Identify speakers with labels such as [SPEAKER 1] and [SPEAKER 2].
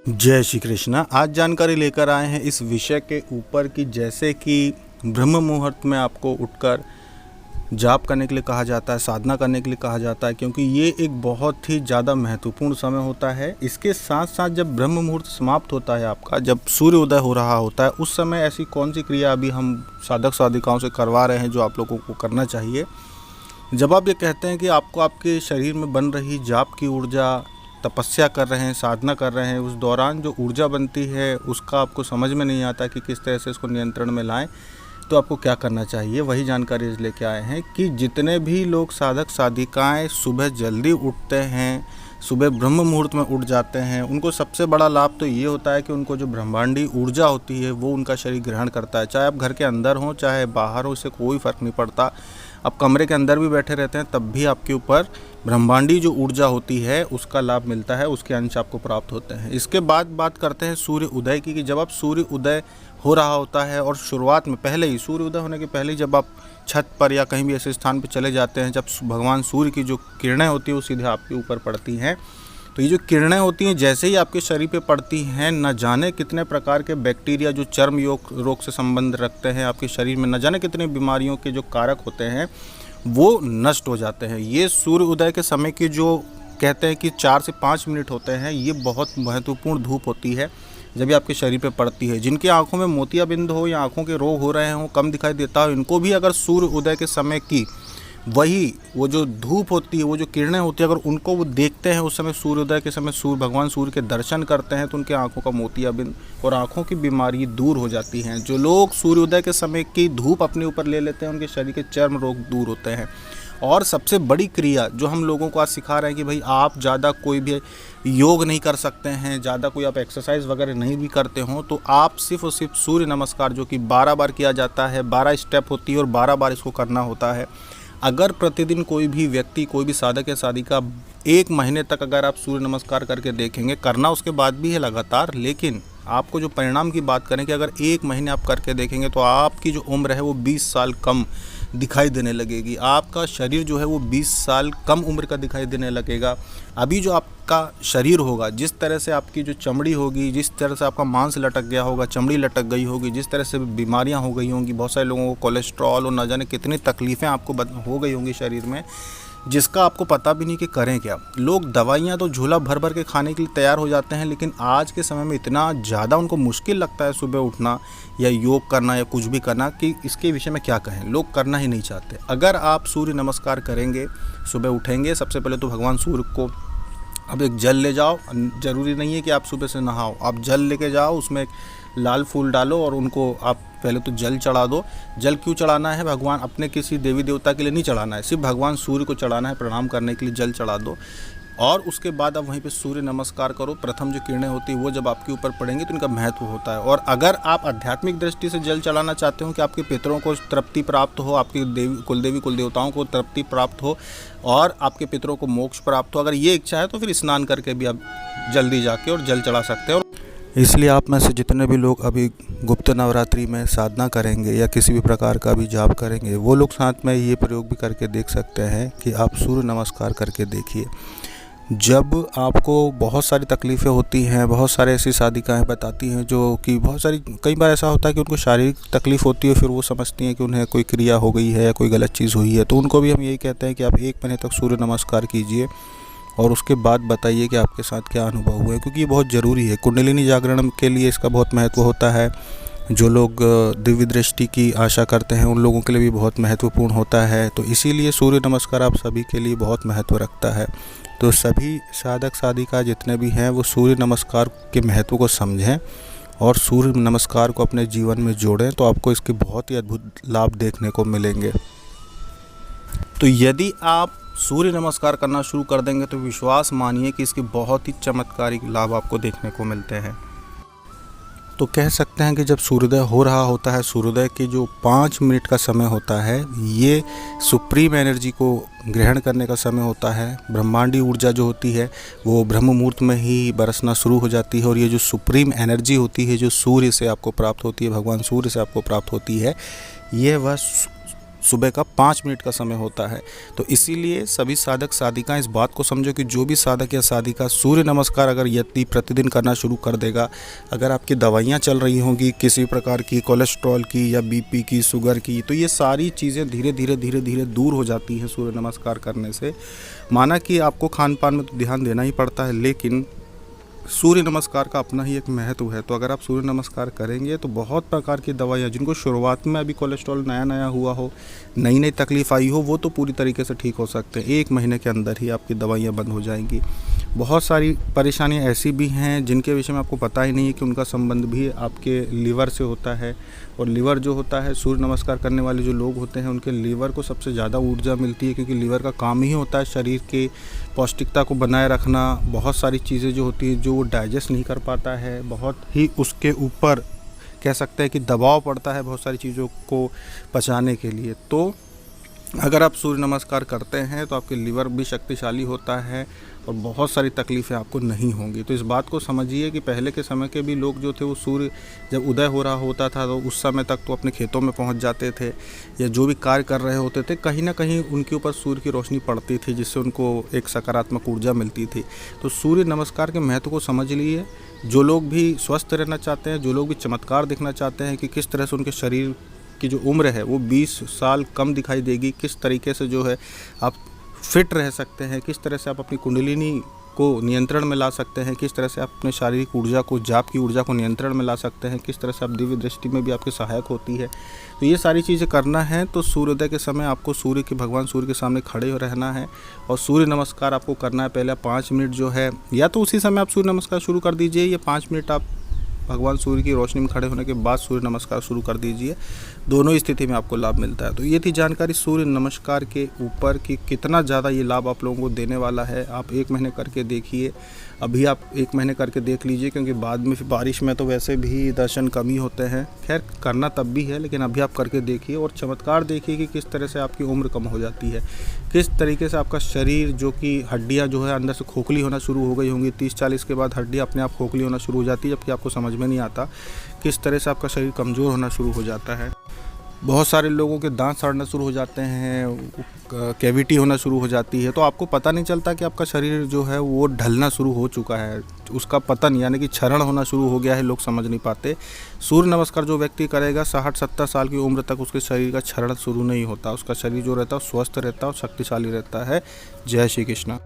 [SPEAKER 1] जय श्री कृष्णा। आज जानकारी लेकर आए हैं इस विषय के ऊपर कि जैसे कि ब्रह्म मुहूर्त में आपको उठकर जाप करने के लिए कहा जाता है, साधना करने के लिए कहा जाता है, क्योंकि ये एक बहुत ही ज़्यादा महत्वपूर्ण समय होता है। इसके साथ साथ जब ब्रह्म मुहूर्त समाप्त होता है आपका, जब सूर्य उदय हो रहा होता है, उस समय ऐसी कौन सी क्रिया अभी हम साधक साधिकाओं से करवा रहे हैं जो आप लोगों को करना चाहिए। जब आप ये कहते हैं कि आपको आपके शरीर में बन रही जाप की ऊर्जा, तपस्या कर रहे हैं, साधना कर रहे हैं, उस दौरान जो ऊर्जा बनती है उसका आपको समझ में नहीं आता कि किस तरह से इसको नियंत्रण में लाएं, तो आपको क्या करना चाहिए, वही जानकारी लेके आए हैं कि जितने भी लोग साधक साधिकाएं सुबह जल्दी उठते हैं, सुबह ब्रह्म मुहूर्त में उठ जाते हैं, उनको सबसे बड़ा लाभ तो ये होता है कि उनको जो ब्रह्मांडी ऊर्जा होती है वो उनका शरीर ग्रहण करता है। चाहे आप घर के अंदर हों चाहे बाहर हो, इससे कोई फ़र्क नहीं पड़ता। आप कमरे के अंदर भी बैठे रहते हैं तब भी आपके ऊपर ब्रह्मांडी जो ऊर्जा होती है उसका लाभ मिलता है, उसके अंश आपको प्राप्त होते हैं। इसके बाद बात करते हैं सूर्य उदय की, कि जब आप सूर्य उदय हो रहा होता है और शुरुआत में पहले ही सूर्य उदय होने के पहले ही जब आप छत पर या कहीं भी ऐसे स्थान पर चले जाते हैं, जब भगवान सूर्य की जो किरणें होती है वो सीधे आपके ऊपर पड़ती हैं, तो ये जो किरणें होती हैं जैसे ही आपके शरीर पे पड़ती हैं, न जाने कितने प्रकार के बैक्टीरिया जो चर्म रोग से संबंध रखते हैं आपके शरीर में, न जाने कितनी बीमारियों के जो कारक होते हैं वो नष्ट हो जाते हैं। ये सूर्य उदय के समय की जो कहते हैं कि 4 से 5 मिनट होते हैं, ये बहुत महत्वपूर्ण धूप होती है जब ये आपके शरीर पे पड़ती है। जिनकी आंखों में मोतियाबिंद हो या आंखों के रोग हो रहे हों, कम दिखाई देता हो, इनको भी अगर सूर्य उदय के समय की वो जो धूप होती है, वो जो किरणें होती है, अगर उनको वो देखते हैं उस समय, सूर्योदय के समय भगवान सूर्य के दर्शन करते हैं, तो उनके आंखों का मोतियाबिंद और आंखों की बीमारी दूर हो जाती हैं। जो लोग सूर्योदय के समय की धूप अपने ऊपर ले लेते हैं, उनके शरीर के चर्म रोग दूर होते हैं। और सबसे बड़ी क्रिया जो हम लोगों को आज सिखा रहे हैं कि भाई आप ज़्यादा कोई भी योग नहीं कर सकते हैं, ज़्यादा कोई आप एक्सरसाइज वगैरह नहीं भी करते हो, तो आप सिर्फ और सिर्फ सूर्य नमस्कार जो कि 12 बार किया जाता है, 12 स्टेप होती है और 12 बार इसको करना होता है। अगर प्रतिदिन कोई भी व्यक्ति, कोई भी साधक या साधिका 1 महीने तक अगर आप सूर्य नमस्कार करके देखेंगे, करना उसके बाद भी है लगातार, लेकिन आपको जो परिणाम की बात करें कि अगर 1 महीने आप करके देखेंगे तो आपकी जो उम्र है वो 20 साल कम दिखाई देने लगेगी। आपका शरीर जो है वो 20 साल कम उम्र का दिखाई देने लगेगा। अभी जो आपका शरीर होगा, जिस तरह से आपकी जो चमड़ी होगी, जिस तरह से आपका मांस लटक गया होगा, चमड़ी लटक गई होगी, जिस तरह से बीमारियां हो गई होंगी, बहुत सारे लोगों को कोलेस्ट्रॉल और न जाने कितनी तकलीफ़ें आपको हो गई होंगी शरीर में, जिसका आपको पता भी नहीं कि करें क्या। लोग दवाइयाँ तो झोला भर भर के खाने के लिए तैयार हो जाते हैं, लेकिन आज के समय में इतना ज़्यादा उनको मुश्किल लगता है सुबह उठना या योग करना या कुछ भी करना कि इसके विषय में क्या कहें, लोग करना ही नहीं चाहते। अगर आप सूर्य नमस्कार करेंगे, सुबह उठेंगे, सबसे पहले तो भगवान सूर्य को अब एक जल ले जाओ। ज़रूरी नहीं है कि आप सुबह से नहाओ, आप जल लेके जाओ, उसमें एक लाल फूल डालो और उनको आप पहले तो जल चढ़ा दो। जल क्यों चढ़ाना है? भगवान अपने किसी देवी देवता के लिए नहीं चढ़ाना है, सिर्फ भगवान सूर्य को चढ़ाना है, प्रणाम करने के लिए जल चढ़ा दो। और उसके बाद आप वहीं पे सूर्य नमस्कार करो। प्रथम जो किरणें होती है वो जब आपके ऊपर पड़ेंगी तो इनका महत्व होता है। और अगर आप आध्यात्मिक दृष्टि से जल चढ़ाना चाहते हो कि आपके पितरों को तृप्ति प्राप्त हो, आपकी कुलदेवी कुलदेवताओं को तृप्ति प्राप्त हो और आपके पितरों को मोक्ष प्राप्त हो, अगर ये इच्छा है तो फिर स्नान करके भी आप जल्दी जाके और जल चढ़ा सकते हो। इसलिए आप में से जितने भी लोग अभी गुप्त नवरात्रि में साधना करेंगे या किसी भी प्रकार का भी जाप करेंगे, वो लोग साथ में ये प्रयोग भी करके देख सकते हैं कि आप सूर्य नमस्कार करके देखिए। जब आपको बहुत सारी तकलीफ़ें होती हैं, बहुत सारे ऐसी साधिकाएँ बताती हैं जो कि कई बार ऐसा होता है कि उनको शारीरिक तकलीफ़ होती है, फिर वो समझती हैं कि उन्हें कोई क्रिया हो गई है या कोई गलत चीज़ हुई है, तो उनको भी हम यही कहते हैं कि आप 1 महीने तक सूर्य नमस्कार कीजिए और उसके बाद बताइए कि आपके साथ क्या अनुभव हुए, क्योंकि ये बहुत ज़रूरी है। कुंडलिनी जागरण के लिए इसका बहुत महत्व होता है। जो लोग दिव्य दृष्टि की आशा करते हैं उन लोगों के लिए भी बहुत महत्वपूर्ण होता है, तो इसीलिए सूर्य नमस्कार आप सभी के लिए बहुत महत्व रखता है। तो सभी साधक साधिका जितने भी हैं वो सूर्य नमस्कार के महत्व को समझें और सूर्य नमस्कार को अपने जीवन में जोड़ें, तो आपको इसके बहुत ही अद्भुत लाभ देखने को मिलेंगे। तो यदि आप सूर्य नमस्कार करना शुरू कर देंगे तो विश्वास मानिए कि इसके बहुत ही चमत्कारिक लाभ आपको देखने को मिलते हैं। तो कह सकते हैं कि जब सूर्योदय हो रहा होता है, सूर्योदय के जो 5 मिनट का समय होता है, ये सुप्रीम एनर्जी को ग्रहण करने का समय होता है। ब्रह्मांडी ऊर्जा जो होती है वो ब्रह्म मुहूर्त में ही बरसना शुरू हो जाती है और ये जो सुप्रीम एनर्जी होती है जो सूर्य से आपको प्राप्त होती है, भगवान सूर्य से आपको प्राप्त होती है, ये वह सुबह का 5 मिनट का समय होता है। तो इसीलिए सभी साधक साधिकाएं इस बात को समझो कि जो भी साधक या साधिका सूर्य नमस्कार अगर यदि प्रतिदिन करना शुरू कर देगा, अगर आपकी दवाइयाँ चल रही होंगी किसी प्रकार की, कोलेस्ट्रॉल की या बीपी की, शुगर की, तो ये सारी चीज़ें धीरे धीरे दूर हो जाती हैं सूर्य नमस्कार करने से। माना कि आपको खान पान में तो ध्यान देना ही पड़ता है, लेकिन सूर्य नमस्कार का अपना ही एक महत्व है। तो अगर आप सूर्य नमस्कार करेंगे तो बहुत प्रकार की दवाइयाँ, जिनको शुरुआत में अभी कोलेस्ट्रॉल नया हुआ हो, नई तकलीफ़ आई हो, वो तो पूरी तरीके से ठीक हो सकते हैं। 1 महीने के अंदर ही आपकी दवाइयाँ बंद हो जाएंगी। बहुत सारी परेशानियाँ ऐसी भी हैं जिनके विषय में आपको पता ही नहीं है कि उनका संबंध भी आपके लीवर से होता है। और लीवर जो होता है, सूर्य नमस्कार करने वाले जो लोग होते हैं उनके लीवर को सबसे ज़्यादा ऊर्जा मिलती है, क्योंकि लीवर का काम ही होता है शरीर के पौष्टिकता को बनाए रखना। बहुत सारी चीज़ें जो होती हैं जो वो डाइजेस्ट नहीं कर पाता है, बहुत ही उसके ऊपर कह सकते हैं कि दबाव पड़ता है बहुत सारी चीज़ों को पचाने के लिए। तो अगर आप सूर्य नमस्कार करते हैं तो आपके लीवर भी शक्तिशाली होता है और बहुत सारी तकलीफ़ें आपको नहीं होंगी। तो इस बात को समझिए कि पहले के समय के भी लोग जो थे वो सूर्य जब उदय हो रहा होता था तो उस समय तक तो अपने खेतों में पहुंच जाते थे, या जो भी कार्य कर रहे होते थे कहीं ना कहीं उनके ऊपर सूर्य की रोशनी पड़ती थी, जिससे उनको एक सकारात्मक ऊर्जा मिलती थी। तो सूर्य नमस्कार के महत्व को समझ लिए। जो लोग भी स्वस्थ रहना चाहते हैं, जो लोग भी चमत्कार देखना चाहते हैं कि किस तरह से उनके शरीर की जो उम्र है वो 20 साल कम दिखाई देगी, किस तरीके से जो है आप फिट रह सकते हैं, किस तरह से आप अपनी कुंडलिनी को नियंत्रण में ला सकते हैं, किस तरह से आप अपने शारीरिक ऊर्जा को, जाप की ऊर्जा को नियंत्रण में ला सकते हैं, किस तरह से आप दिव्य दृष्टि में भी आपके सहायक होती है। तो ये सारी चीज़ें करना है तो सूर्योदय के समय आपको सूर्य के, भगवान सूर्य के सामने खड़े हो रहना है और सूर्य नमस्कार आपको करना है। पहले 5 मिनट जो है, या तो उसी समय आप सूर्य नमस्कार शुरू कर दीजिए, या 5 मिनट आप भगवान सूर्य की रोशनी में खड़े होने के बाद सूर्य नमस्कार शुरू कर दीजिए। दोनों स्थिति में आपको लाभ मिलता है। तो ये थी जानकारी सूर्य नमस्कार के ऊपर कि कितना ज़्यादा ये लाभ आप लोगों को देने वाला है। आप 1 महीने करके देखिए, अभी आप 1 महीने करके देख लीजिए, क्योंकि बाद में फिर बारिश में तो वैसे भी दर्शन कम ही होते हैं। खैर करना तब भी है, लेकिन अभी आप करके देखिए और चमत्कार देखिए कि किस तरह से आपकी उम्र कम हो जाती है, किस तरीके से आपका शरीर, जो कि हड्डियाँ जो है अंदर से खोखली होना शुरू हो गई होंगी। 30-40 के बाद हड्डियाँ अपने आप खोखली होना शुरू हो जाती है, जबकि आपको समझ में नहीं आता किस तरह से आपका शरीर कमज़ोर होना शुरू हो जाता है। बहुत सारे लोगों के दांत सड़ना शुरू हो जाते हैं, कैविटी होना शुरू हो जाती है। तो आपको पता नहीं चलता कि आपका शरीर जो है वो ढलना शुरू हो चुका है, उसका पतन यानी कि क्षरण होना शुरू हो गया है, लोग समझ नहीं पाते। सूर्य नमस्कार जो व्यक्ति करेगा 60-70 साल की उम्र तक उसके शरीर का क्षरण शुरू नहीं होता, उसका शरीर जो रहता है स्वस्थ रहता है और शक्तिशाली रहता है। जय श्री कृष्ण।